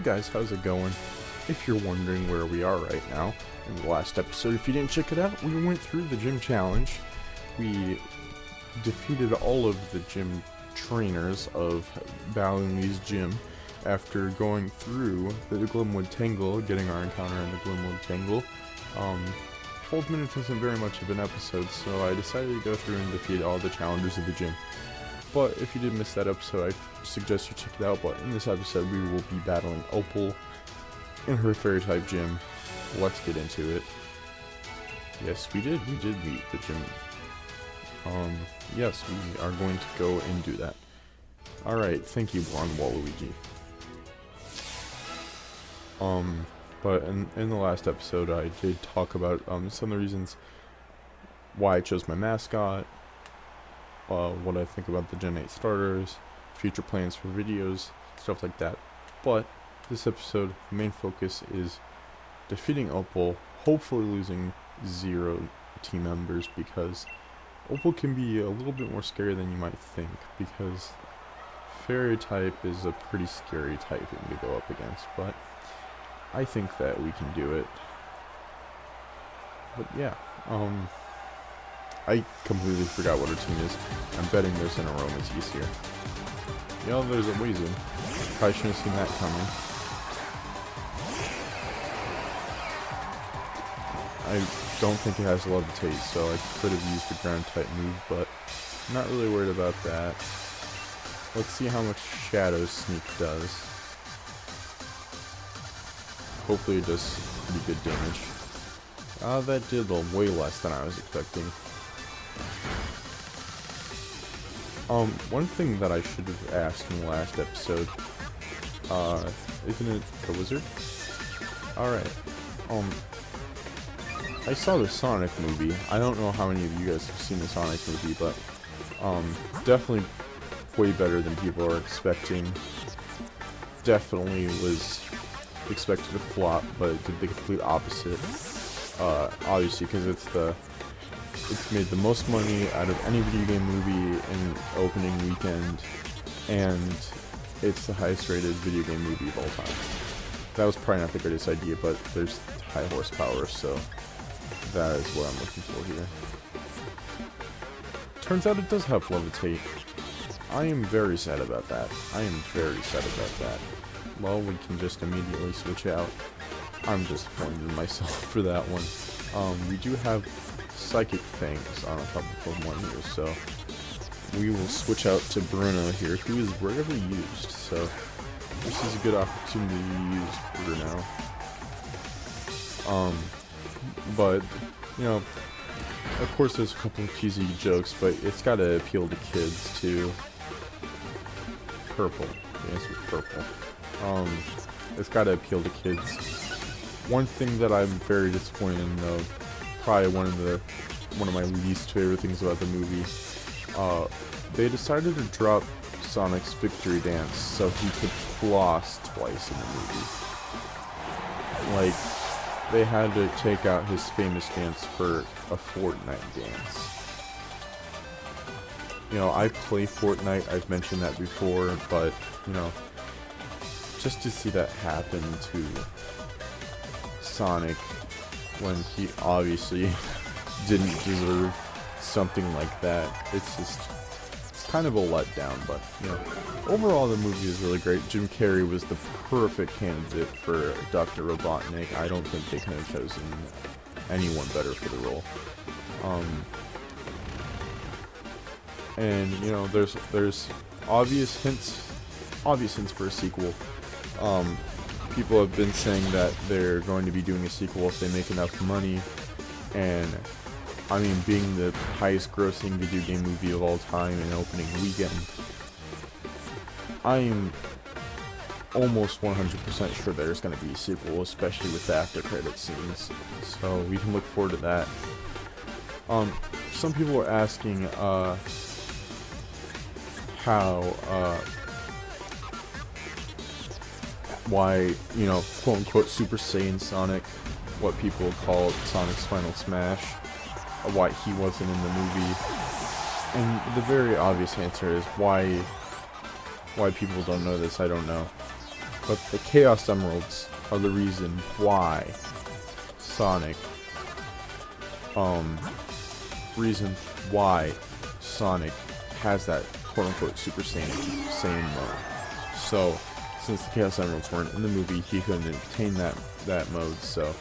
guys, how's it going? If you're wondering where we are right now, in the last episode, if you didn't check it out, we went through the gym challenge. We defeated all of the gym trainers of Bally's gym after going through the Glimwood Tangle, getting our encounter in the Glimwood Tangle. 12 minutes isn't very much of an episode, so I decided to go through and defeat all the challengers of the gym. But if you did miss that episode, I suggest you check it out. But in this episode, we will be battling Opal in her fairy-type gym. Let's get into it. Yes, we did meet the gym. Yes, we are going to go and do that. Alright, thank you, Blonde Waluigi. But in the last episode, I did talk about, some of the reasons why I chose my mascot, what I think about the Gen 8 starters, future plans for videos, stuff like that. But this episode, the main focus is defeating Opal, hopefully losing 0 team members, because Opal can be a little bit more scary than you might think, because fairy type is a pretty scary typing to go up against, but I think that we can do it. But yeah, I completely forgot what our team is. I'm betting there's an Aromatisse here. Yeah, there's a Weezing. Probably shouldn't have seen that coming. I don't think it has Levitate, so I could have used a ground type move, but I'm not really worried about that. Let's see how much Shadow Sneak does. Hopefully it does pretty good damage. That did way less than I was expecting. One thing that I should have asked in the last episode, isn't it the wizard? Alright, I saw the Sonic movie. I don't know how many of you guys have seen the Sonic movie, but, definitely way better than people are expecting. Definitely was expected to flop, but it did the complete opposite. Obviously, because it's made the most money out of any video game movie in opening weekend, and it's the highest rated video game movie of all time. That was probably not the greatest idea, but there's high horsepower, so that is what I'm looking for here. Turns out it does have Levitate. I am very sad about that. Well, we can just immediately switch out. I'm disappointed in myself for that one. We do have Psychic Fangs on a couple of Pokemon here, so we will switch out to Bruno here, who is rarely used, so this is a good opportunity to use Bruno. But, you know, of course there's a couple of cheesy jokes, but it's gotta appeal to kids too. Purple. The answer is purple. It's gotta appeal to kids. One thing that I'm very disappointed in, though, probably one of my least favorite things about the movie, they decided to drop Sonic's victory dance so he could floss twice in the movie. Like, they had to take out his famous dance for a Fortnite dance. You know, I play Fortnite, I've mentioned that before, but, you know, just to see that happen to Sonic when he obviously didn't deserve something like that, it's kind of a letdown, but, you know, overall the movie is really great. Jim Carrey was the perfect candidate for Dr. Robotnik. I don't think they could have chosen anyone better for the role. And, you know, there's obvious hints for a sequel. People have been saying that they're going to be doing a sequel if they make enough money, and I mean, being the highest grossing video game movie of all time in opening weekend, I am almost 100% sure there's going to be a sequel, especially with the after credit scenes, so we can look forward to that. Some people are asking, why, you know, quote-unquote Super Saiyan Sonic, what people call Sonic's Final Smash, why he wasn't in the movie. And the very obvious answer is why people don't know this, I don't know. But the Chaos Emeralds are the reason why Sonic, has that quote-unquote Super Saiyan mode. So, since the Chaos Emeralds weren't in the movie, he couldn't attain that mode, so,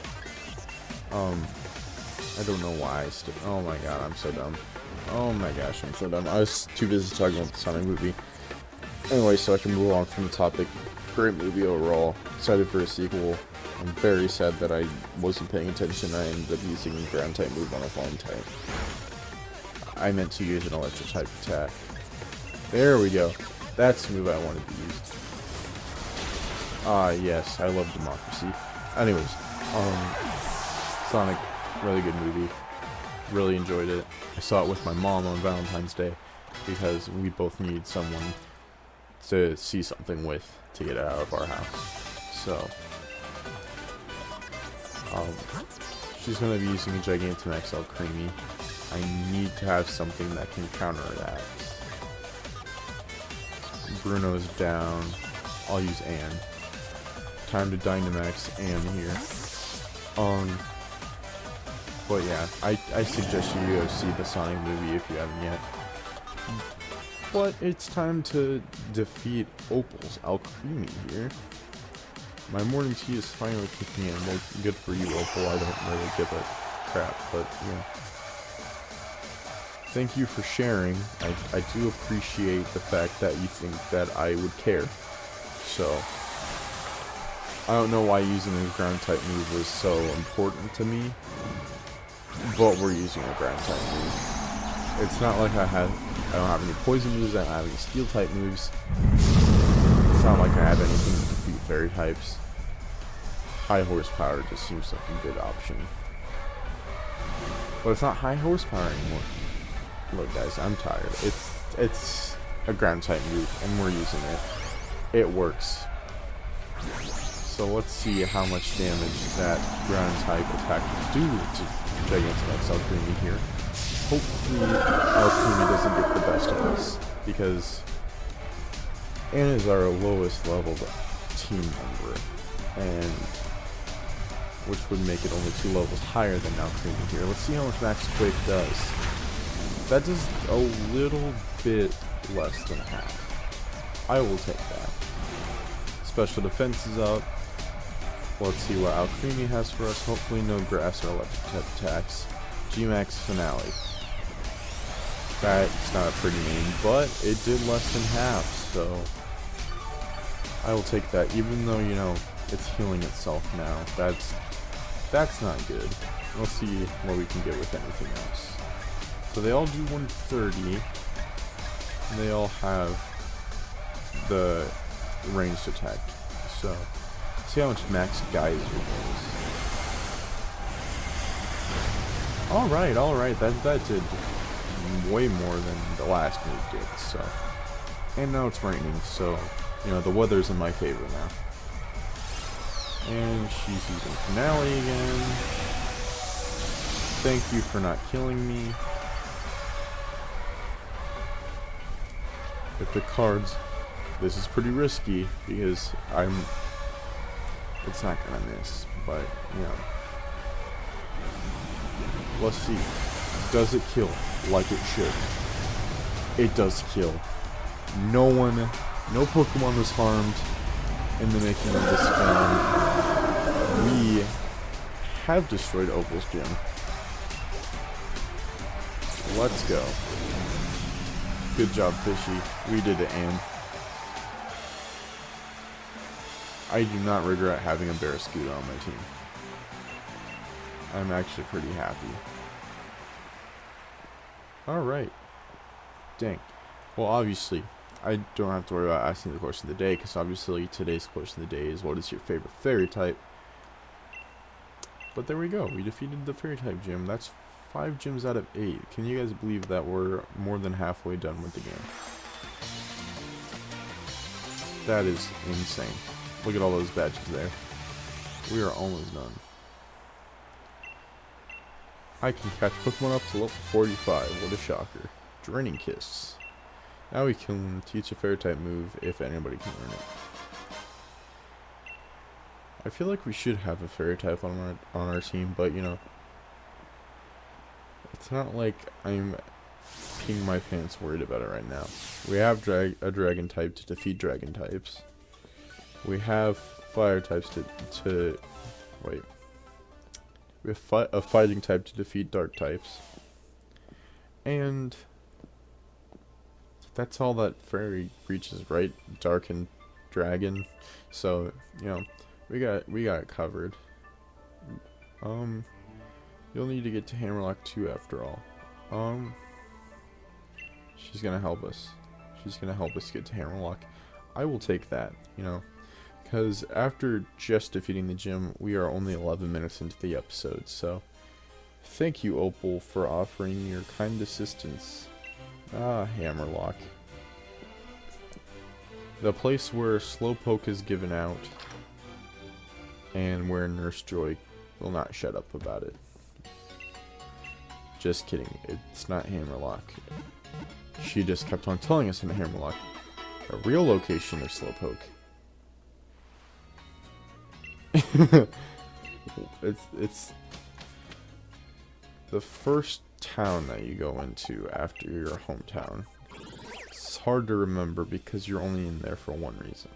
I don't know why oh my god, I'm so dumb. Oh my gosh, I'm so dumb. I was too busy talking about the Sonic movie. Anyway, so I can move on from the topic. Great movie overall. Excited for a sequel. I'm very sad that I wasn't paying attention. I ended up using a ground type move on a falling type. I meant to use an electric type attack. There we go. That's the move I wanted to use. Yes, I love democracy. Anyways, Sonic, really good movie. Really enjoyed it. I saw it with my mom on Valentine's Day because we both needed someone to see something with to get out of our house. So, she's gonna be using a Gigantamax El Creamy. I need to have something that can counter that. Bruno's down. I'll use Anne. Time to Dynamax Anne here. But yeah, I suggest you go see the Sonic movie if you haven't yet. But it's time to defeat Opal's Alcremie here. My morning tea is finally kicking in. Well, good for you, Opal. I don't really give a crap, but yeah. Thank you for sharing. I do appreciate the fact that you think that I would care. So, I don't know why using a ground type move was so important to me, but we're using a ground type move. It's not like I don't have any poison moves, I don't have any steel type moves. It's not like I have anything to defeat fairy types. High horsepower just seems like a good option. But it's not high horsepower anymore. Look guys, I'm tired. It's a ground type move and we're using it. It works. So let's see how much damage that ground type attack will do to Gigantamax El Creamy here. Hopefully El Creamy doesn't get the best of us, because Anne is our lowest level team member, and which would make it only 2 levels higher than El Creamy here. Let's see how much Max Quake does. That does a little bit less than half. I will take that. Special defense is up. Let's see what Alcremie has for us. Hopefully no grass or electric type attacks. G-Max Finale. That's not a pretty name, but it did less than half, so I will take that, even though, you know, it's healing itself now. That's not good. Let's see what we can get with anything else. So they all do 130, and they all have the ranged attack. So, see how much Max Geyser does. Alright, that did way more than the last move did, so. And now it's raining, so, you know, the weather's in my favor now. And she's using Finale again. Thank you for not killing me. With the cards, this is pretty risky, because it's not gonna miss, but, you know. Let's see. Does it kill like it should? It does kill. No Pokemon was harmed in the making of this film. We have destroyed Opal's gym. Let's go. Good job, Fishy. We did it, Anne. I do not regret having a Barraskewda on my team. I'm actually pretty happy. Alright. Dang. Well, obviously, I don't have to worry about asking the question of the day, because obviously today's question of the day is, what is your favorite fairy type? But there we go. We defeated the fairy type gym. That's 5 gyms out of 8. Can you guys believe that we're more than halfway done with the game? That is insane. Look at all those badges there. We are almost done. I can catch Pokemon up to level 45. What a shocker. Draining Kiss. Now we can teach a fairy type move if anybody can learn it. I feel like we should have a fairy type on our team, but you know, it's not like I'm peeing my pants worried about it right now. We have a dragon type to defeat dragon types. We have fire types to wait. We have a fighting type to defeat dark types. And that's all that fairy reaches, right? Dark and dragon. So, you know, we got it covered. You'll need to get to Hammerlock 2 after all. She's gonna help us. She's gonna help us get to Hammerlock. I will take that, you know. Because after just defeating the gym, we are only 11 minutes into the episode, so thank you, Opal, for offering your kind assistance. Ah, Hammerlock. The place where Slowpoke is given out, and where Nurse Joy will not shut up about it. Just kidding, it's not Hammerlock. She just kept on telling us in Hammerlock, a real location of Slowpoke. it's the first town that you go into after your hometown. It's hard to remember because you're only in there for one reason.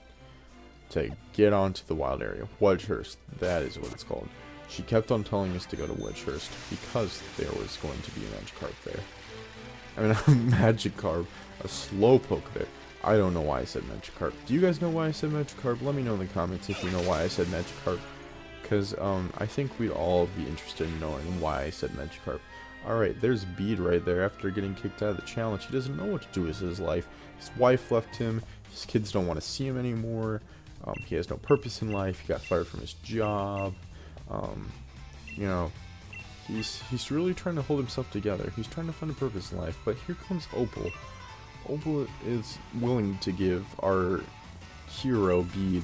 To get onto the wild area. Wedgehurst, that is what it's called. She kept on telling us to go to Wedgehurst because there was going to be a Magikarp there. I mean, a Magikarp, a Slowpoke there. I don't know why I said Magikarp. Do you guys know why I said Magikarp? Let me know in the comments if you know why I said Magikarp. Because, I think we'd all be interested in knowing why I said Magikarp. Alright, there's Bede right there after getting kicked out of the challenge. He doesn't know what to do with his life. His wife left him. His kids don't want to see him anymore. He has no purpose in life. He got fired from his job. You know, he's really trying to hold himself together. He's trying to find a purpose in life. But here comes Opal. Opal is willing to give our hero Bede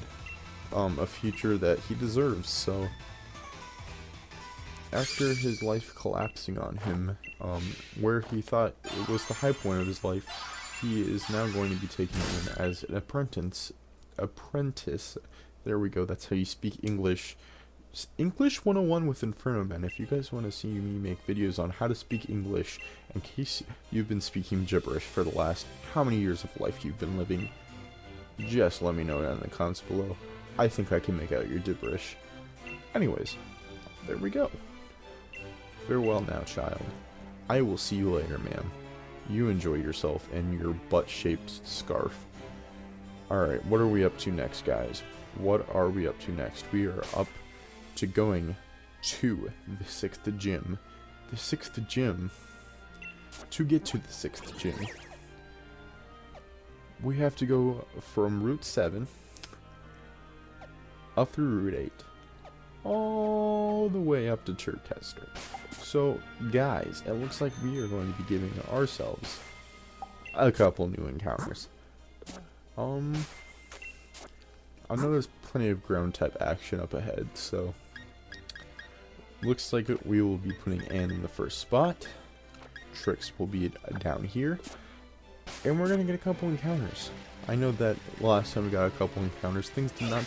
a future that he deserves. So after his life collapsing on him, where he thought it was the high point of his life, he is now going to be taken in as an apprentice. There we go. That's how you speak English. English 101 with Inferno Man. If you guys want to see me make videos on how to speak English, in case you've been speaking gibberish for the last how many years of life you've been living, just let me know down in the comments below. I think I can make out your gibberish. Anyways, there we go. Farewell now, child. I will see you later, ma'am. You enjoy yourself and your butt-shaped scarf. Alright, what are we up to next, guys? What are we up to next? We are up to going to the 6th gym. The 6th gym. To get to the 6th gym, we have to go from Route 7 up through Route 8. All the way up to Churchester. So, guys, it looks like we are going to be giving ourselves a couple new encounters. I know there's plenty of ground type action up ahead, so looks like we will be putting Anne in the first spot. Trix will be down here, and we're gonna get a couple encounters. I know that last time we got a couple encounters, things did not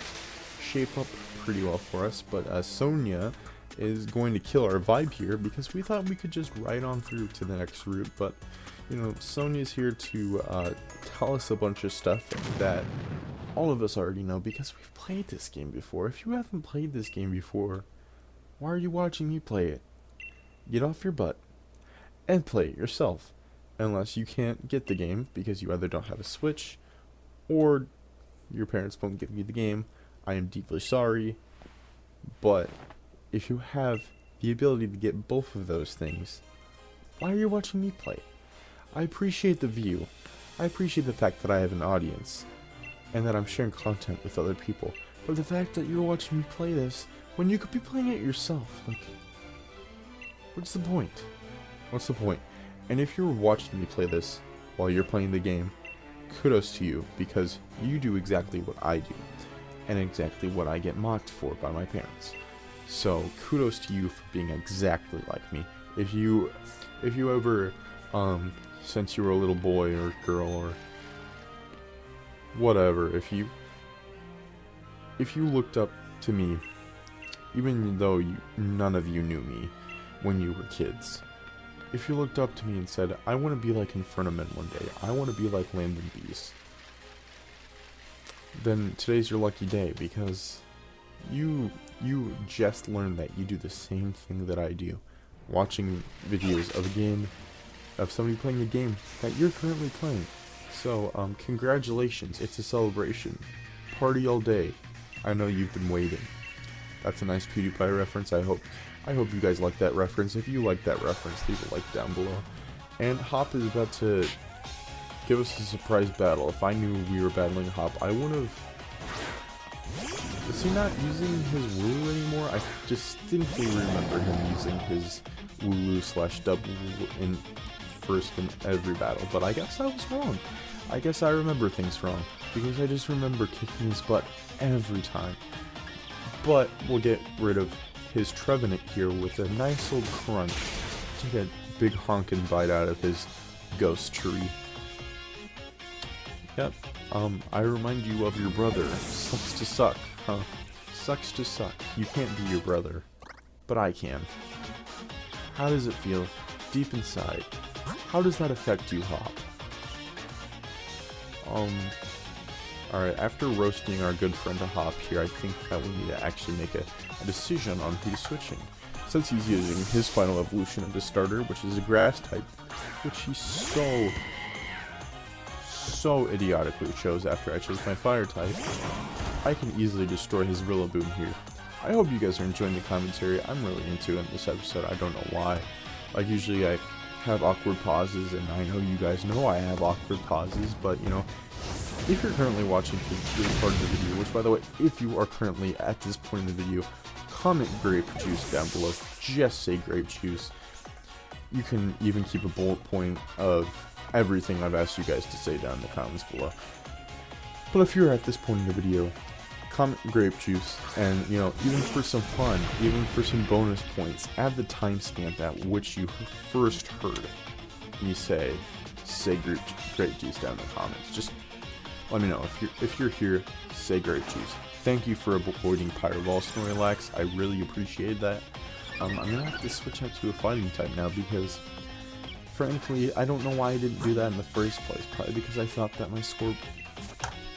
shape up pretty well for us, but Sonia is going to kill our vibe here because we thought we could just ride on through to the next route, but you know, Sonia's here to tell us a bunch of stuff that all of us already know because we've played this game before. If you haven't played this game before, why are you watching me play it? Get off your butt and play it yourself. Unless you can't get the game because you either don't have a Switch or your parents won't give you the game. I am deeply sorry, but if you have the ability to get both of those things, why are you watching me play? I appreciate the view. I appreciate the fact that I have an audience and that I'm sharing content with other people. But the fact that you're watching me play this when you could be playing it yourself, like, what's the point? What's the point? And if you're watching me play this while you're playing the game, kudos to you because you do exactly what I do and exactly what I get mocked for by my parents. So kudos to you for being exactly like me. If you ever since you were a little boy or girl or whatever, if you looked up to me, even though none of you knew me when you were kids, if you looked up to me and said, I want to be like Infernomen one day, I want to be like Landon Bees, then today's your lucky day, because you just learned that you do the same thing that I do, watching videos of a game, of somebody playing a game that you're currently playing. So, congratulations, it's a celebration. Party all day. I know you've been waiting. That's a nice PewDiePie reference. I hope you guys like that reference. If you like that reference, leave a like down below. And Hop is about to give us a surprise battle. If I knew we were battling Hop, I would have... Is he not using his Wooloo anymore? I distinctly remember him using his Wooloo/double in every battle, but I guess I was wrong. I guess I remember things wrong, because I just remember kicking his butt every time. But we'll get rid of his Trevenant here with a nice old crunch. Take a big honkin' bite out of his ghost tree. Yep, I remind you of your brother. Sucks to suck, huh? Sucks to suck. You can't be your brother, but I can. How does it feel deep inside? How does that affect you, Hop? Alright, after roasting our good friend Hop here, I think that we need to actually make a decision on who's switching. Since he's using his final evolution of the starter, which is a grass type, which he so idiotically chose after I chose my fire type, I can easily destroy his Rillaboom here. I hope you guys are enjoying the commentary. I'm really into it in this episode. I don't know why. Like, usually I have awkward pauses, and I know you guys know I have awkward pauses, but, you know, if you're currently watching this part of the video, which, by the way, if you are currently at this point in the video, comment grape juice down below. Just say grape juice. You can even keep a bullet point of everything I've asked you guys to say down in the comments below. But if you're at this point in the video, comment grape juice, and, you know, even for some fun, even for some bonus points, add the timestamp at which you first heard me say grape juice down in the comments. Just let me know. If you're here, say grape juice. Thank you for avoiding Pyrovol Snorlax. I really appreciate that. I'm gonna have to switch out to a fighting type now, because frankly, I don't know why I didn't do that in the first place. Probably because I thought that my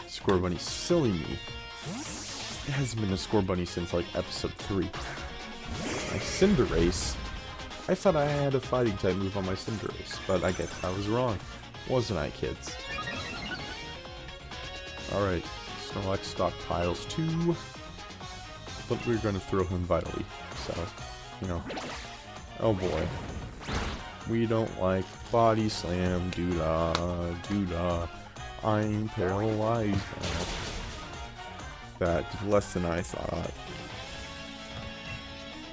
Scorbunny, silly me. It hasn't been a Scorbunny since like episode 3. My Cinderace, I thought I had a fighting type move on my Cinderace, but I guess I was wrong. Wasn't I, kids? Alright, Snorlax stockpiles 2, but we're gonna throw him vitally, so, you know. Oh boy. We don't like body slam, doo-dah. I'm paralyzed now. That did less than I thought.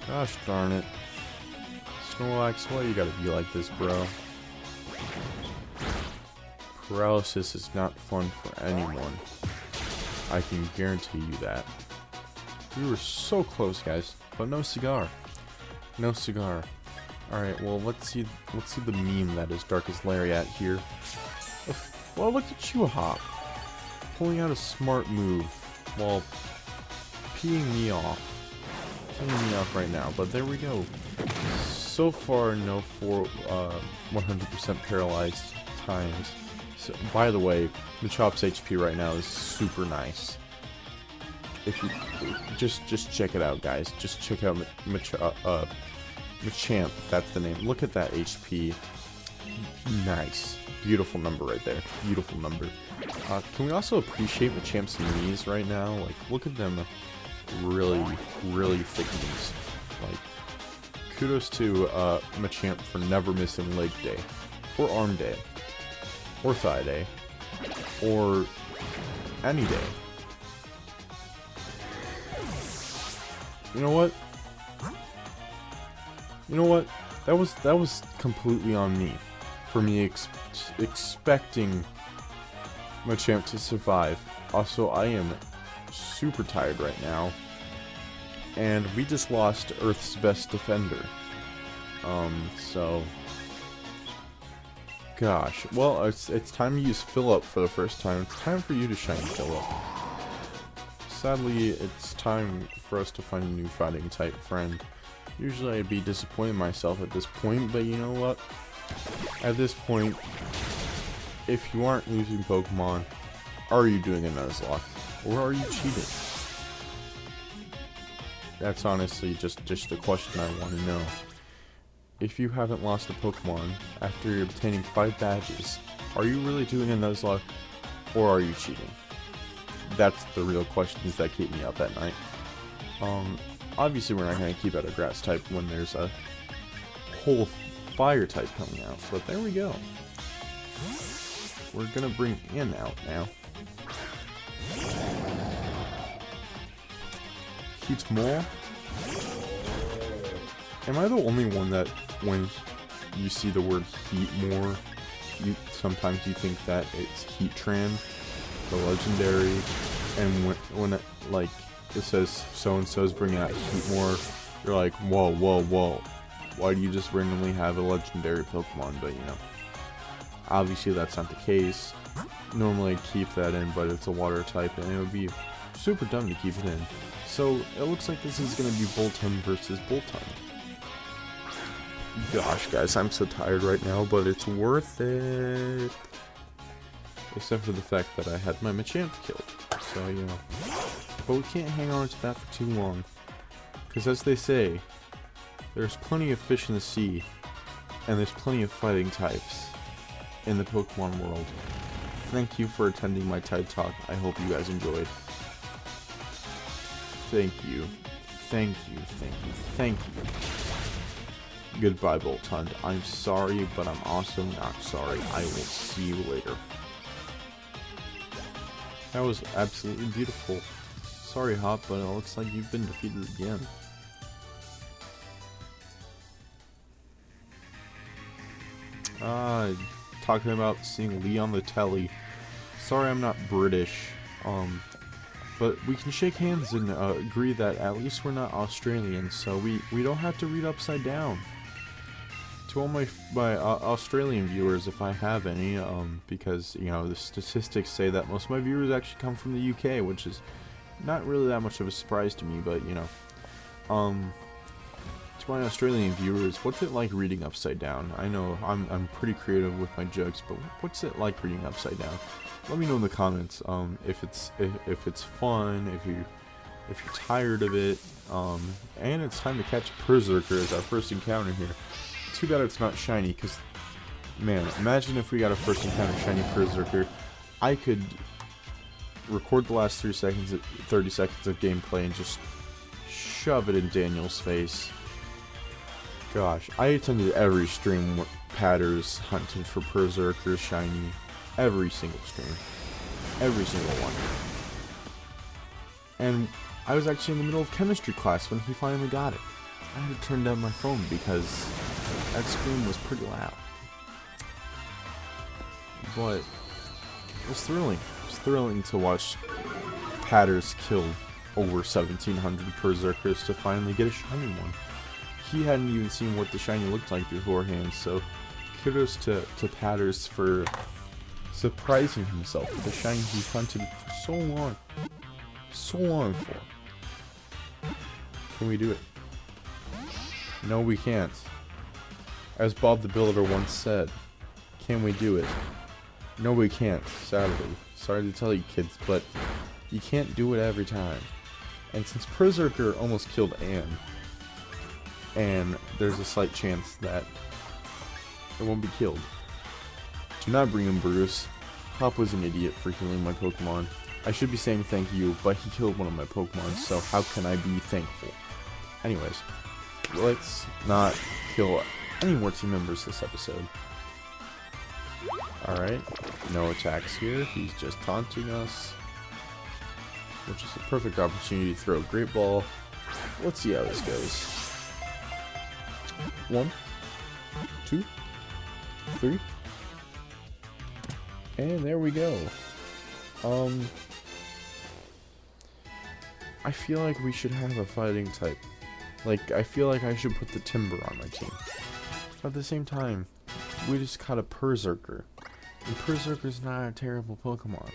Gosh darn it. Snorlax, why you gotta be like this, bro? Paralysis is not fun for anyone. I can guarantee you that. We were so close, guys, but no cigar. No cigar. Alright, well, let's see the meme that is Darkest Lariat here. Well, look at you, Hop. Pulling out a smart move while peeing me off. Peeing me off right now, but there we go. So far, no 100% paralyzed times. So, by the way, Machop's HP right now is super nice. If you just check it out, guys. Just check out Machamp. That's the name. Look at that HP. Nice, beautiful number right there. Beautiful number. Can we also appreciate Machamp's knees right now? Like, look at them. Really thick knees. Like, kudos to Machamp for never missing leg day, or arm day, or thigh day, or any day. You know what? That was completely on me, for me expecting Machamp to survive. Also, I am super tired right now, and we just lost Earth's best defender. So, gosh, well, it's time to use Fill Up for the first time. It's time for you to shine Fill Up. sadly, it's time for us to find a new fighting type friend. Usually I'd be disappointed in myself at this point, but you know what? At this point, if you aren't losing Pokemon, are you doing a Nuzlocke? Or are you cheating? That's honestly just the question I want to know. If you haven't lost a Pokemon after obtaining 5 badges, are you really doing a Nuzlocke, or are you cheating? That's the real questions that keep me up at night. Obviously we're not going to keep out a grass type when there's a whole fire type coming out, but there we go. We're going to bring in out now. Heat more. Am I the only one that when you see the word heat more, sometimes you think that it's Heatran, the legendary, and when it, like, it says so-and-so's bringing out Heatmore, you're like, whoa, whoa, whoa. Why do you just randomly have a legendary Pokemon? But, you know, obviously that's not the case. Normally I'd keep that in, but it's a water type, and it would be super dumb to keep it in. So, it looks like this is going to be Boltund versus Boltund. Gosh, guys, I'm so tired right now, but it's worth it. Except for the fact that I had my Machamp killed. So, you know. But we can't hang on to that for too long. Because as they say, there's plenty of fish in the sea, and there's plenty of fighting types in the Pokemon world. Thank you for attending my TED Talk. I hope you guys enjoyed. Thank you. Thank you, thank you, thank you. Goodbye, Boltund. I'm sorry, but I'm also not sorry. I will see you later. That was absolutely beautiful. Sorry, Hop, but it looks like you've been defeated again. Talking about seeing Lee on the telly. Sorry I'm not British, but we can shake hands and agree that at least we're not Australian, so we don't have to read upside down. To all my Australian viewers, if I have any, because, you know, the statistics say that most of my viewers actually come from the UK, which is not really that much of a surprise to me, but, you know, to my Australian viewers, what's it like reading upside down? I know I'm pretty creative with my jokes, but what's it like reading upside down? Let me know in the comments, if it's fun, if you're tired of it, and it's time to catch a Berserker as our first encounter here. Too bad it's not shiny, because, man, imagine if we got a first encounter shiny Berserker. I could record the last 30 seconds of gameplay and just shove it in Daniel's face. Gosh, I attended every stream where Patters hunted for Berserker shiny. Every single stream. Every single one. And I was actually in the middle of chemistry class when he finally got it. I had to turn down my phone because that scream was pretty loud. But it was thrilling. It was thrilling to watch Patters kill over 1,700 Berserkers to finally get a shiny one. He hadn't even seen what the shiny looked like beforehand, so kudos to Patters for surprising himself with the shiny he hunted for so long for. Can we do it? No, we can't. As Bob the Builder once said, can we do it? No, we can't, sadly. Sorry to tell you kids, but you can't do it every time. And since Berserker almost killed Anne, and there's a slight chance that it won't be killed, do not bring in Bruce. Hop was an idiot for killing my Pokemon. I should be saying thank you, but he killed one of my Pokemon, so how can I be thankful? Anyways, let's not kill any more team members this episode. Alright, no attacks here. He's just taunting us, which is a perfect opportunity to throw a Great Ball. Let's see how this goes. 1, 2, 3. And there we go. I feel like we should have a fighting type. Like, I feel like I should put the Timber on my team. But at the same time, we just caught a Berserker. And Berserker's not a terrible Pokemon.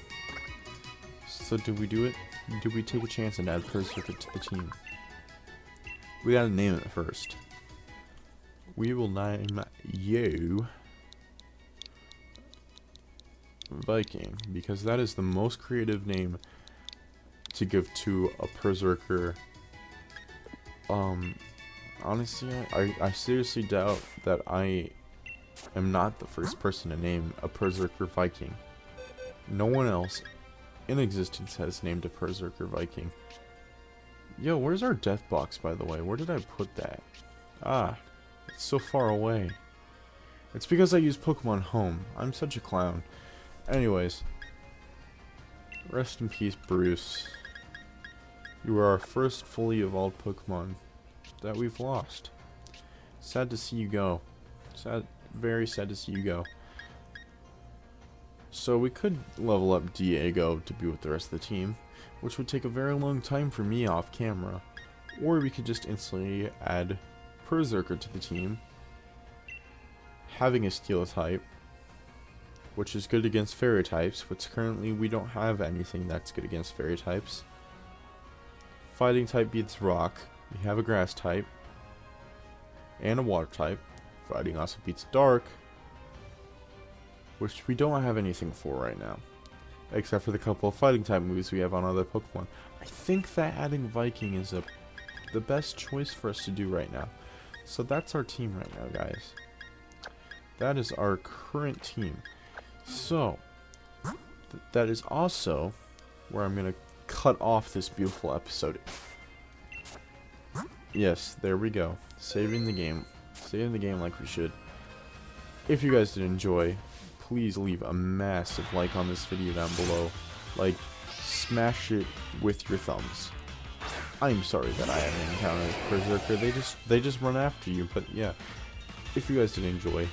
So do we do it? do we take a chance and add Berserker to the team? We gotta name it first. We will name you Viking, because that is the most creative name to give to a Berserker. Honestly, I seriously doubt that I am not the first person to name a Berserker Viking. No one else in existence has named a Berserker Viking. Yo, where's our death box, by the way? Where did I put that? Ah, it's so far away. It's because I use Pokemon Home. I'm such a clown. Anyways, rest in peace, Bruce. You were our first fully evolved Pokemon that we've lost. Sad to see you go. Sad, very sad to see you go. So we could level up Diego to be with the rest of the team, which would take a very long time for me off camera. Or we could just instantly add Berserker to the team, having a Steel type, which is good against Fairy types, which currently we don't have anything that's good against Fairy types. Fighting type beats Rock. We have a Grass type and a Water type. Fighting also beats Dark, which we don't have anything for right now, except for the couple of Fighting type moves we have on other Pokemon. I think that adding Viking is the best choice for us to do right now. So that's our team right now, guys. That is our current team. So that is also where I'm gonna cut off this beautiful episode. Yes, there we go. Saving the game like we should. If you guys did enjoy, please leave a massive like on this video down below. Like, smash it with your thumbs. I'm sorry that I haven't encountered Berserker. They just run after you. But yeah, if you guys did enjoy,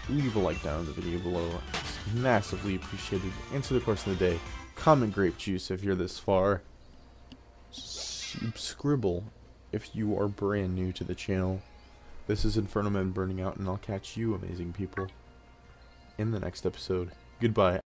leave a like down in the video below. It's massively appreciated. And to the course of the day, comment grape juice if you're this far. Scribble if you are brand new to the channel. This is Inferno Man Burning Out, and I'll catch you, amazing people, in the next episode. Goodbye.